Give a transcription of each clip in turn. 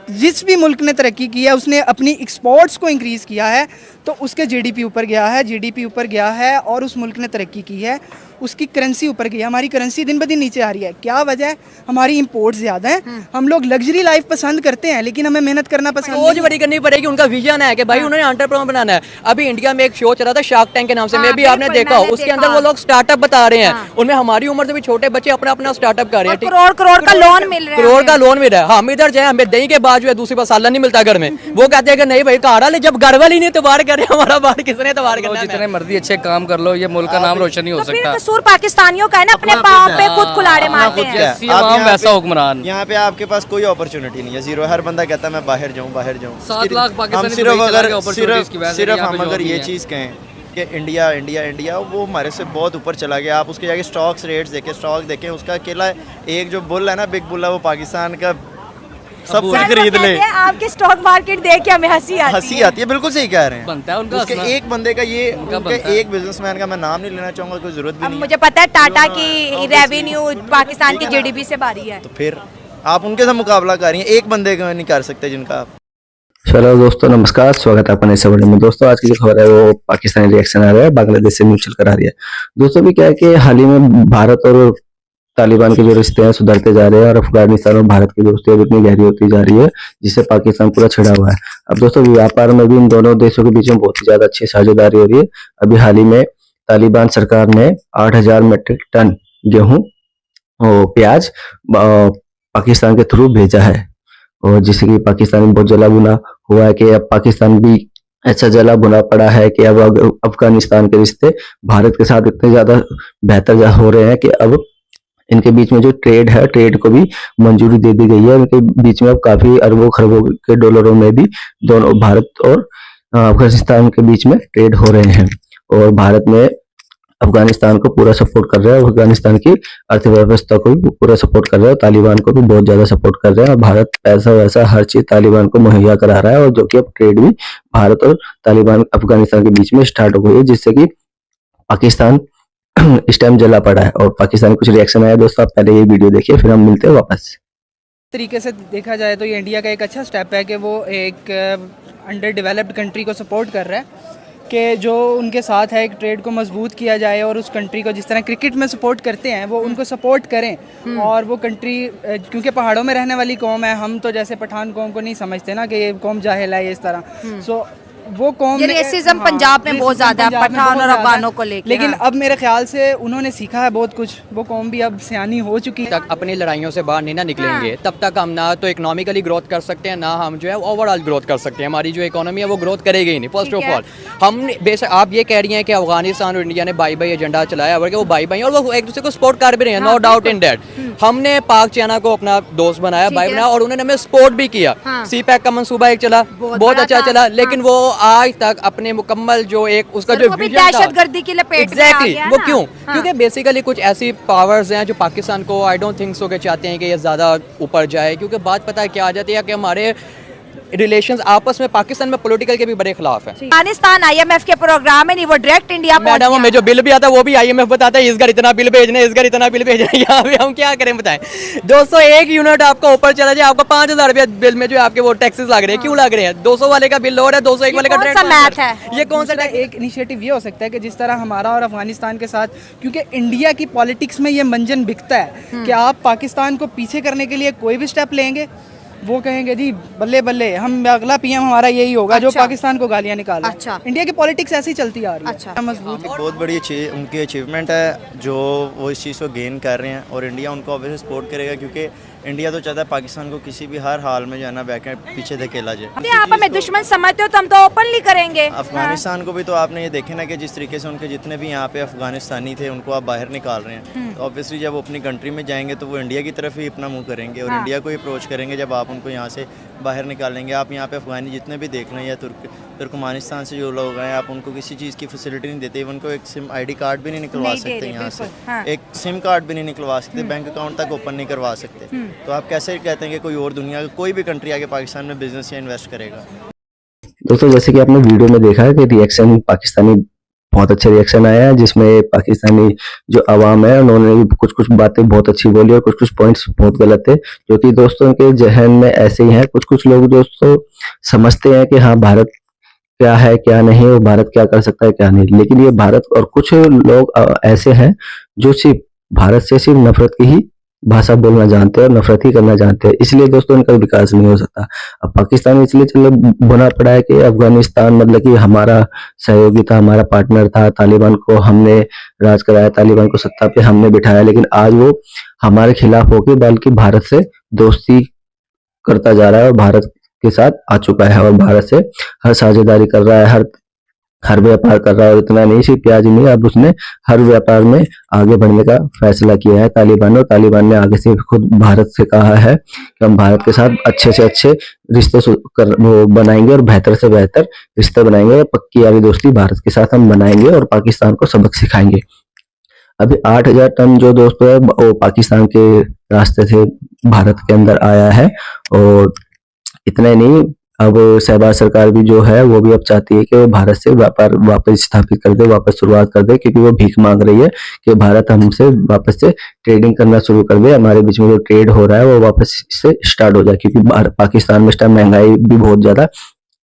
जिस भी मुल्क ने तरक्की की है उसने अपनी एक्सपोर्ट्स को इंक्रीज़ किया है, तो उसके जीडीपी ऊपर गया है, जीडीपी ऊपर गया है और उस मुल्क ने तरक्की की है, उसकी करेंसी ऊपर गई है। हमारी करेंसी दिन ब दिन नीचे आ रही है। क्या वजह है? हमारी इंपोर्ट ज़्यादा है। हम लोग लग्जरी लाइफ पसंद करते हैं, लेकिन हमें मेहनत करना पसंद सोच बड़ी करनी पड़ेगी। उनका विजन है कि भाई उन्होंने एंटरप्रेन्योर बनाना है। अभी इंडिया में एक शो चला था शार्क टैंक के नाम से, मे भी आपने देखा हो। उसके अंदर वो लोग स्टार्टअप बता रहे हैं, उनमें हमारी उम्र से भी छोटे बच्चे अपना अपना स्टार्टअप कर रहे हैं। करोड़ करोड़ का लोन मिल रहा है, करोड़ का लोन मिल रहा है। हम इधर जाए, हमें दही के बाद जो है दूसरी बार सालन नहीं मिलता घर में। वो कहते हैं कि नहीं भाई कहा ले, जब घर वाली नहीं तबार कर रहे हमारा बार किसने तबार करना है? जितने मर्जी अच्छे काम कर लो, ये मुल्क का नाम रोशन नहीं हो सकता। कसूर पाकिस्तानियों का है ना, अपने पाँव पे खुद कुल्हाड़े मारते हैं। जैसी आवाम वैसा हुक्मरान। यहाँ पे आपके पास कोई अपॉर्चुनिटी नहीं है, जीरो। हर बंदा कहता है मैं बाहर जाऊँ, बाहर जाऊँ। 7 लाख हम पाकिस्तानी सिर्फ हम अगर ये चीज़ कहें कि इंडिया इंडिया इंडिया, वो हमारे से बहुत ऊपर चला गया। आप उसके जाके स्टॉक्स रेट्स देखें, स्टॉक देखें, उसका अकेला एक जो बुल है ना, बिग बुल है, वो पाकिस्तान का सब कुछ खरीद ले। आपके स्टॉक मार्केट देख के हमें हंसी आती है। बिल्कुल सही कह रहे हैं। बनता है उनका उसके एक बंदे का ये, उनके एक बिजनेसमैन का मैं नाम नहीं लेना चाहूँगा, कोई जरूरत भी नहीं। मुझे पता है टाटा की रेवेन्यू पाकिस्तान की जीडीपी से भारी है, तो फिर आप उनके साथ मुकाबला कर रही हैं, एक बंदे का नहीं कर सकते जिनका आप। चलो दोस्तों नमस्कार, स्वागत है अपने इस वीडियो में। दोस्तों आज की जो खबर है वो पाकिस्तानी रिएक्शन आ रहा है, बांग्लादेश से न्यूट्रल करा रही है। दोस्तों भी क्या है कि हाल ही में भारत और तालिबान के जो रिश्ते हैं सुधरते जा रहे हैं और अफगानिस्तान और भारत की दोस्ती अब इतनी गहरी होती जा रही है जिससे पाकिस्तान पूरा छिड़ा हुआ है। अब दोस्तों व्यापार में भी इन दोनों देशों के बीच में बहुत ही ज्यादा अच्छी साझेदारी हो रही है। अभी हाल ही में तालिबान सरकार ने 8,000 मीट्रिक टन गेहूं और प्याज पाकिस्तान के थ्रू भेजा है, और जिससे कि पाकिस्तान में बहुत जला भुना हुआ है कि अब पाकिस्तान भी ऐसा जला भुना पड़ा है कि अब अफगानिस्तान के रिश्ते भारत के साथ इतने ज्यादा बेहतर हो रहे हैं कि अब इनके बीच में जो ट्रेड है, ट्रेड को भी मंजूरी दे दी गई है। इनके बीच में अब काफी अरबों खरबों के डॉलरों में भी दोनों भारत और अफगानिस्तान के बीच में ट्रेड हो रहे हैं, और भारत में अफगानिस्तान को पूरा सपोर्ट कर रहा है, अफगानिस्तान की अर्थव्यवस्था को भी पूरा सपोर्ट कर रहा है, तालिबान को भी बहुत ज्यादा सपोर्ट कर रहे हैं। और भारत पैसा वैसा हर चीज तालिबान को मुहैया करा रहा है, और जो कि अब ट्रेड भी भारत और तालिबान अफगानिस्तान के बीच में स्टार्ट हो गई है, जिससे कि पाकिस्तान इस टाइम जला पड़ा है। और पाकिस्तान कुछ रिएक्शन आया। दोस्तों आप पहले ये वीडियो देखिए, फिर हम मिलते हैं वापस। तरीके से देखा जाए तो ये इंडिया का एक अच्छा स्टेप है कि वो एक अंडर डेवलप्ड कंट्री को सपोर्ट कर रहा है कि जो उनके साथ है एक ट्रेड को मजबूत किया जाए, और उस कंट्री को जिस तरह क्रिकेट में सपोर्ट करते हैं वो उनको सपोर्ट करें। और वो कंट्री क्योंकि पहाड़ों में रहने वाली कौम है, हम तो जैसे पठान कौम को नहीं समझते ना कि ये कौम जाहिल है, ये इस तरह। सो वो कौम रेसिज्म पंजाब में बहुत ज्यादा है पठान और अफगानों को लेकर, लेकिन अब मेरे ख्याल से उन्होंने सीखा है बहुत कुछ। वो कौम भी अब सियानी हो चुकी है। तक अपनी लड़ाइयों से बाहर नहीं ना निकलेंगे तब तक हम ना तो इकोनॉमिकली ग्रोथ कर सकते हैं, ना हम जो है ओवरऑल ग्रोथ कर सकते हैं। हमारी जो इकोनॉमी है वो ग्रोथ करेगी ही नहीं। फर्स्ट ऑफ ऑल हम बेशक आप ये कह रही हैं कि अफगानिस्तान और इंडिया ने बाई बाई एजेंडा चलाया, बल्कि वो बाई बाई और वो एक दूसरे को सपोर्ट कर भी रहे हैं, नो डाउट इन दैट। हमने पाक चाइना को अपना दोस्त बनाया, भाई बनाया, और उन्होंने हमें सपोर्ट भी किया। सी पैक का मंसूबा एक चला, बहुत अच्छा चला, लेकिन वो आज तक अपने मुकम्मल जो एक उसका जो दहशतगर्दी की लपेट में आ गया। वो क्यों? क्योंकि बेसिकली कुछ ऐसी पावर्स हैं जो पाकिस्तान को आई डोंट थिंक सो के चाहते हैं कि ये ज़्यादा ऊपर जाए, क्योंकि बात पता है क्या आ जाती है कि हमारे रिलेशंस आपस में पाकिस्तान में पॉलिटिकल के भी बड़े खिलाफ है। अफगानिस्तान आईएमएफ के प्रोग्राम में नहीं, वो डायरेक्ट इंडिया मैडम में जो बिल भी आता है वो भी आईएमएफ बताता है इस घर इतना बिल भेजना है, इस घर इतना बिल भेजना है। यहाँ पे हम क्या करें बताएं? 201 यूनिट आपका ऊपर चला जाए, आपका 5,000 रुपया बिल में जो आपके वो टैक्सेस लग रहे हैं, क्यों लग रहे हैं? 200 वाले का बिल और है, 201 वाले का मैथ है। ये कौन सा एक इनिशिएटिव ये हो सकता है कि जिस तरह हमारा और अफगानिस्तान के साथ, क्योंकि इंडिया की पॉलिटिक्स में ये मंजन बिकता है कि आप पाकिस्तान को पीछे करने के लिए कोई भी स्टेप लेंगे, वो कहेंगे जी बल्ले बल्ले, हम अगला पीएम हमारा यही होगा। जो पाकिस्तान को गालियां निकाले। इंडिया की पॉलिटिक्स ऐसी चलती आ रही है। मजबूत बहुत बड़ी उनकी अचीवमेंट है जो वो इस चीज़ को गेन कर रहे हैं, और इंडिया उनको ऑब्वियसली सपोर्ट करेगा, क्योंकि इंडिया तो चाहता है पाकिस्तान को किसी भी हर हाल में जो है ना बैक पीछे धकेला जाए। आप हमें दुश्मन समझते हो तो हम तो ओपनली करेंगे। अफगानिस्तान को भी तो आपने ये देखे ना कि जिस तरीके से उनके जितने भी यहाँ पे अफगानिस्तानी थे उनको आप बाहर निकाल रहे हैं, तो ऑब्वियसली जब वो अपनी कंट्री में जाएंगे तो वो इंडिया की तरफ ही अपना मुंह करेंगे और इंडिया को ही अप्रोच करेंगे जब आप उनको यहाँ से बाहर निकालेंगे। आप यहाँ पे अफगानी जितने भी देख लें या तुर्कमानिस्तान से जो लोग हैं, आप उनको किसी चीज़ की फैसिलिटी नहीं देते, इवन को एक सिम आईडी कार्ड भी नहीं निकलवा सकते यहाँ से, एक सिम कार्ड भी नहीं निकलवा सकते, बैंक अकाउंट तक ओपन नहीं करवा सकते। तो आप कैसे कहते हैं कि कोई और दुनिया का कोई भी कंट्री आके पाकिस्तान में बिजनेस या इन्वेस्ट करेगा? दोस्तों जैसे कि आपने वीडियो में देखा है कि रिएक्शन पाकिस्तानी बहुत अच्छे रिएक्शन आया है, जिसमें पाकिस्तानी जो अवाम है उन्होंने भी कुछ कुछ बातें बहुत अच्छी बोली और कुछ कुछ पॉइंट्स बहुत गलत थे, जो कि दोस्तों के जहन में ऐसे ही हैं। कुछ कुछ लोग दोस्तों समझते हैं कि हाँ भारत क्या है क्या नहीं, और भारत क्या कर सकता है क्या नहीं, लेकिन ये भारत और कुछ लोग ऐसे हैं जो सिर्फ भारत से सिर्फ नफरत की ही भाषा बोलना जानते हैं और नफरत ही करना जानते हैं, इसलिए दोस्तों इनका विकास नहीं हो सकता। अब पाकिस्तान में इसलिए चलो बुना पड़ा है कि अफगानिस्तान मतलब कि हमारा सहयोगी था, हमारा पार्टनर था, तालिबान को हमने राज कराया, तालिबान को सत्ता पे हमने बिठाया, लेकिन आज वो हमारे खिलाफ होकर बल्कि भारत से दोस्ती करता जा रहा है और भारत के साथ आ चुका है और भारत से हर साझेदारी कर रहा है, हर व्यापार कर रहा है। और इतना नहीं, सिर्फ प्याज नहीं, अब उसने हर व्यापार में आगे बढ़ने का फैसला किया है तालिबान ने, और तालिबान ने आगे से खुद भारत से कहा है कि हम भारत के साथ अच्छे से अच्छे रिश्ते वो बनाएंगे और बेहतर से बेहतर रिश्ते बनाएंगे और पक्की यारी दोस्ती भारत के साथ हम बनाएंगे और पाकिस्तान को सबक सिखाएंगे। अभी 8,000 टन जो दोस्तों है वो पाकिस्तान के रास्ते से भारत के अंदर आया है, और इतना ही नहीं, अब शहबाज सरकार भी जो है वो भी अब चाहती है कि वो भारत से व्यापार वापस स्थापित कर दे, वापस शुरुआत कर दे, क्योंकि वो भीख मांग रही है कि भारत हमसे वापस से ट्रेडिंग करना शुरू कर दे, हमारे बीच में जो ट्रेड हो रहा है वो वापस से स्टार्ट हो जाए, क्योंकि पाकिस्तान में इस टाइम महंगाई भी बहुत ज्यादा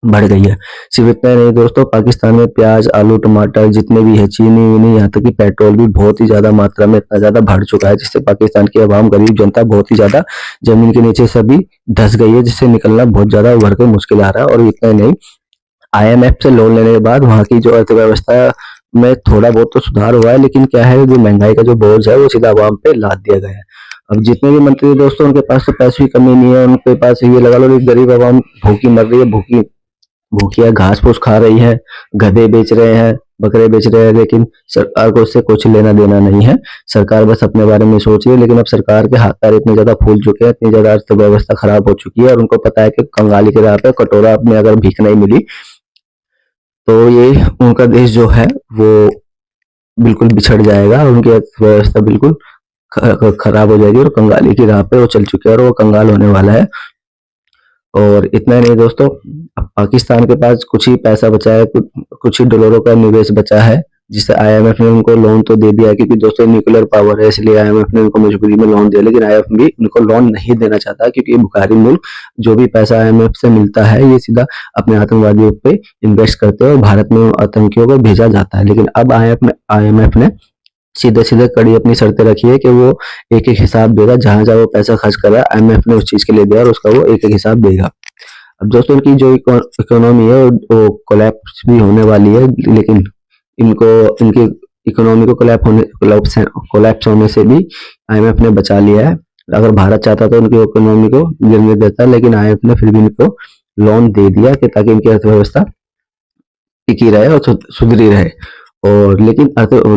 बढ़ गई है। सिर्फ इतना नहीं दोस्तों, पाकिस्तान में प्याज, आलू, टमाटर जितने भी है, चीनी वीनी, यहाँ तक कि पेट्रोल भी बहुत ही ज्यादा मात्रा में इतना ज्यादा बढ़ चुका है, जिससे पाकिस्तान की आवाम, गरीब जनता बहुत ही ज्यादा जमीन के नीचे सभी धंस गई है, जिससे निकलना बहुत ज्यादा उभर के मुश्किल आ रहा है। और इतना ही नहीं, IMF से लोन लेने के बाद वहाँ की जो अर्थव्यवस्था में थोड़ा बहुत तो सुधार हुआ है, लेकिन क्या है, जो महंगाई का जो बोझ है वो सीधा आवाम पे लाद दिया गया है। अब जितने भी मंत्री दोस्तों, उनके पास तो पैसों की कमी नहीं है, उनके पास ये लगा लो गरीब आवाम भूखी मर रही है, भूखिया घास फूस खा रही है, गधे बेच रहे हैं, बकरे बेच रहे हैं, लेकिन सरकार को उससे कुछ लेना देना नहीं है। सरकार बस अपने बारे में सोच रही है, लेकिन अब सरकार के हाथ पैर इतने ज्यादा फूल चुके हैं, इतनी ज्यादा अर्थव्यवस्था खराब हो चुकी है, और उनको पता है कि कंगाली के राह पे कटोरा में अगर भीख नहीं मिली तो ये उनका देश जो है वो बिल्कुल बिछड़ जाएगा, उनकी अर्थव्यवस्था बिल्कुल खराब हो जाएगी, और कंगाली की राह पे वो चल चुके हैं और वो कंगाल होने वाला है। और इतना ही नहीं दोस्तों, अब पाकिस्तान के पास कुछ ही पैसा बचा है, कुछ ही डॉलरों का निवेश बचा है, जिससे IMF ने उनको लोन तो दे दिया है, क्योंकि दोस्तों न्यूक्लियर पावर है, इसलिए IMF ने उनको मजबूरी में लोन दिया, लेकिन IMF भी उनको लोन नहीं देना चाहता, क्योंकि भिखारी मुल्क जो भी पैसा IMF से मिलता है ये सीधा अपने आतंकवादियों पे इन्वेस्ट करते हैं और भारत में आतंकियों को भेजा जाता है। लेकिन अब IMF ने सीधे सीधे कड़ी अपनी शर्तें रखी है कि वो एक एक हिसाब देगा, जहां जहां वो पैसा खर्च कर रहा है IMF ने उस चीज के लिए दिया और उसका वो एक एक हिसाब देगा। अब दोस्तों इनकी जो इकोनॉमी है वो कोलैप्स भी होने वाली है, लेकिन इनकी इकोनॉमी को कोलैप्स होने से भी IMF ने बचा लिया है। अगर भारत चाहता तो उनकी इकोनॉमी को गिरने देता, लेकिन IMF ने फिर भी इनको लोन दे दिया कि ताकि इनकी अर्थव्यवस्था टिकी रहे और सुधरी रहे। और लेकिन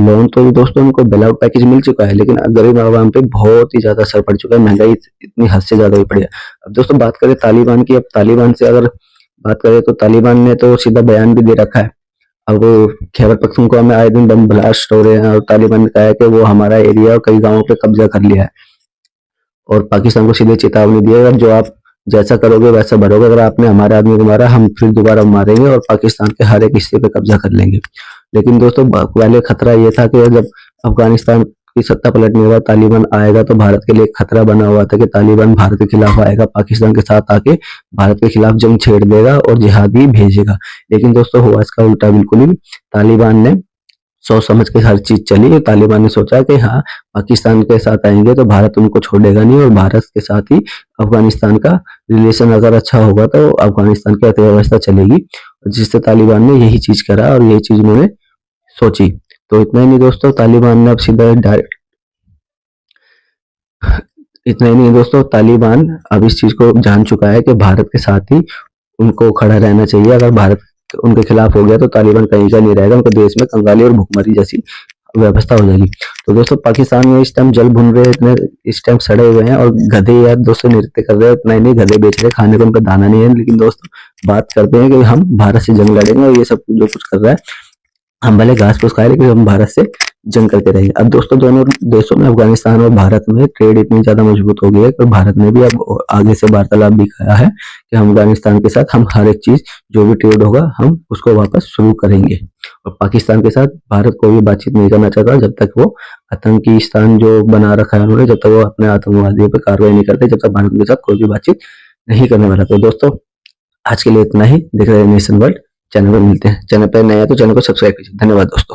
लोन तो दोस्तों उनको बेल आउट पैकेज मिल चुका है, लेकिन गरीब आवाम पे बहुत ही ज्यादा असर पड़ चुका है, महंगाई इतनी हद से ज्यादा ही पड़ी है। अब दोस्तों बात करें तालिबान की, अब तालिबान से अगर बात करें तो तालिबान ने तो सीधा बयान भी दे रखा है। अब खैबर पख्तूनख्वा में आए दिन बम ब्लास्ट हो रहे हैं और तालिबान ने कहा है कि वो हमारा एरिया और कई गाँवों पे कब्जा कर लिया है, और पाकिस्तान को सीधे चेतावनी दी है, जो आप जैसा करोगे वैसा भरोगे, अगर आपने हमारे आदमी को मारा हम फिर दोबारा मारेंगे और पाकिस्तान के हर एक हिस्से पे कब्जा कर लेंगे। लेकिन दोस्तों पहले खतरा ये था कि जब अफगानिस्तान की सत्ता पलटने के बाद तालिबान आएगा तो भारत के लिए खतरा बना हुआ था कि तालिबान भारत के खिलाफ आएगा, पाकिस्तान के साथ आके भारत के खिलाफ जंग छेड़ देगा और जिहादी भेजेगा। लेकिन दोस्तों हुआ इसका उल्टा, बिल्कुल ही तालिबान ने सोच समझ के हर चीज चली। तालिबान ने सोचा कि हाँ पाकिस्तान के साथ आएंगे तो भारत उनको छोड़ेगा नहीं, और भारत के साथ ही अफगानिस्तान का रिलेशन अगर अच्छा होगा तो अफगानिस्तान की अर्थव्यवस्था चलेगी, जिससे तालिबान ने यही चीज करा और यही चीज उन्होंने सोची। तो इतना ही नहीं दोस्तों, तालिबान ने अब सीधा डायरेक्ट इतना ही नहीं दोस्तों, तालिबान अब इस चीज को जान चुका है कि भारत के साथ ही उनको खड़ा रहना चाहिए। अगर भारत उनके खिलाफ हो गया तो तालिबान कहीं का नहीं रहेगा, उनके देश में कंगाली और भुखमरी जैसी व्यवस्था हो जाएगी। तो दोस्तों पाकिस्तान में इस टाइम जल भुन रहे हैं, इतने इस टाइम सड़े हुए हैं, और गधे यार दोस्तों नृत्य कर रहे हैं, इतना ही नहीं गधे बेच रहे, खाने को उनका दाना नहीं है। लेकिन दोस्तों बात करते हैं कि हम भारत से जंग लड़ेंगे, और ये सब जो कुछ कर रहा है, हम भले घास फूस खाए लेकिन हम भारत से जंग करते रहेंगे। अब दोस्तों दोनों देशों में, अफगानिस्तान और भारत में ट्रेड इतनी ज्यादा मजबूत हो गई है कि भारत ने भी अब आगे से वार्तालाप दिखाया है कि हम अफगानिस्तान के साथ हम हर एक चीज जो भी ट्रेड होगा हम उसको वापस शुरू करेंगे। और पाकिस्तान के साथ भारत कोई भी बातचीत नहीं करना चाहता जब तक वो आतंकी स्थान जो बना रखा है उन्होंने, जब तक वो अपने आतंकवादियों पर कार्रवाई नहीं करते, जब तक भारत के साथ कोई भी बातचीत नहीं करने वाला। तो दोस्तों आज के लिए इतना ही। देख रहे हैं नेशन वर्ल्ड, चैनल पर मिलते हैं। चैनल पर नया है तो चैनल को सब्सक्राइब कीजिए। धन्यवाद दोस्तों।